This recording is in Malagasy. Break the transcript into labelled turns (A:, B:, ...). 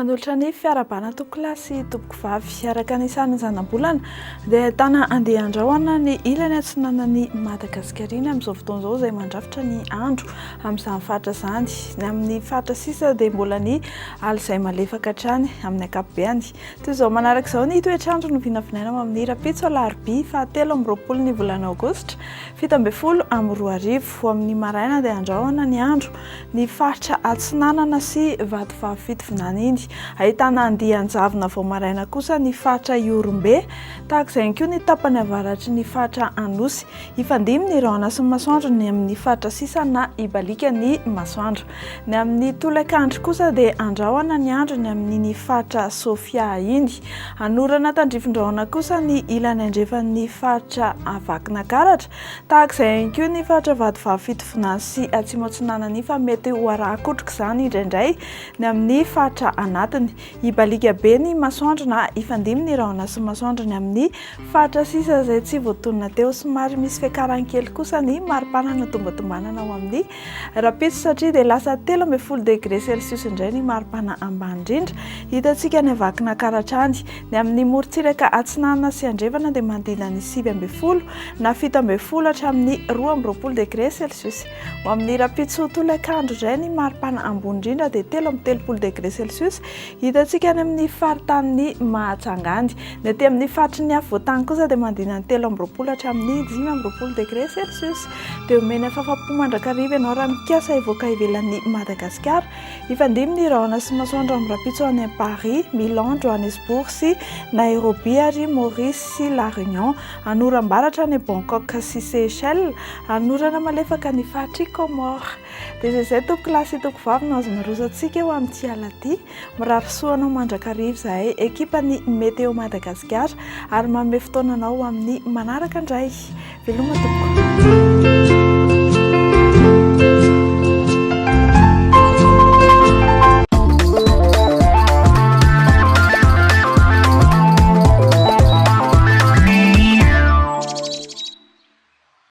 A: Manolotra ny fiarabana tokolasy toboko vavy araka ny isan'ny zanam-bolana dia ahitana andeha andrahoana ny ilany atsinanan'ny Madagasikariana amin'izao fotoana izao izay mandrafitra ny andro amin'izany faritra izany. Ny amin'ny faritra sisa dia mbola ny ala izay malefaka hatrany amin'ny ankapobeny. Toy izao manaraka izao ny toetr'andro no vinavinaina amin'ny Rapitso alarobia 7 ny volana aogositra 2024 amin'ny maraina dia andrahoana ny andro ny faritra Atsinanana sy Vatovavy fitovinana iny. Ahitana andian-javona vao maraina kosa ny faritra Iorombe, tahaka izay koa ny tapany avaratry ny faritra Anosy. Ifandimy ny rahona sy ny masoandro ny amin'ny faritra sisa na ibalika ny masoandro. Ny amin'ny tolakandro kosa dia andrahoana ny andro ny amin'ny faritra Sofia iny. Anorana tandrifin-drahona kosa ny ilany andrefan'ny faritra Vakinankaratra, tahaka izay koa ny faritra Vatovavy fitovinana sy Atsimo Atsinanana fa mety ho araha-kotroka izany indraindray ny amin'ny faritra anatiny. Ibalika be ny masoandro na ifandimy ny rahona sy masoandro ny amin'ny faritra sisa izay tsy voatonona teo. Somary misy fiakaran-kely kosa ny maripana no tombatombanana ao amin'ny Rapitso satria dia lasa 13 degré celsius indray ny maripana ambany indrindra hitantsika ny Vakinankaratra any. Ny amin'ny morontsiraka Atsinanana sy Andrefana dia manodidina ny 9 na 7 hatramin'ny 12 degré celsius. Ho amin'ny Rapitso tolakandro indray ny maripana ambony indrindra dia 13 degré celsius hitantsika ny amin'ny faritanin'ny Mahatsangany. Ny aty amin'ny faritry ny afovoantany kosa dia manodidina ny 13 hatramin'ny 15 degré celsius. Dia omena fahafa-po mandrakariva ianao raha mikasa hivoaka ivelan'ny Madagasikara. Ifandimy ny rahona sy masoandro amin'ny Rapitso any Paris, Milan, Johannesburg sy Nairobi ary Maurice sy La Réunion. Anoram-baratra ny Bangkok sy Seychelles, anorana malefaka ny faritry Comores. Dia izay toko lasy toko vavy no azo marosantsika eo amin'ity alaty. Mirary soanao mandrakariva izahay ekipan'ny Météo Madagasikara ary manome fotoananao amin'ny manaraka indray. Veloma tompoko.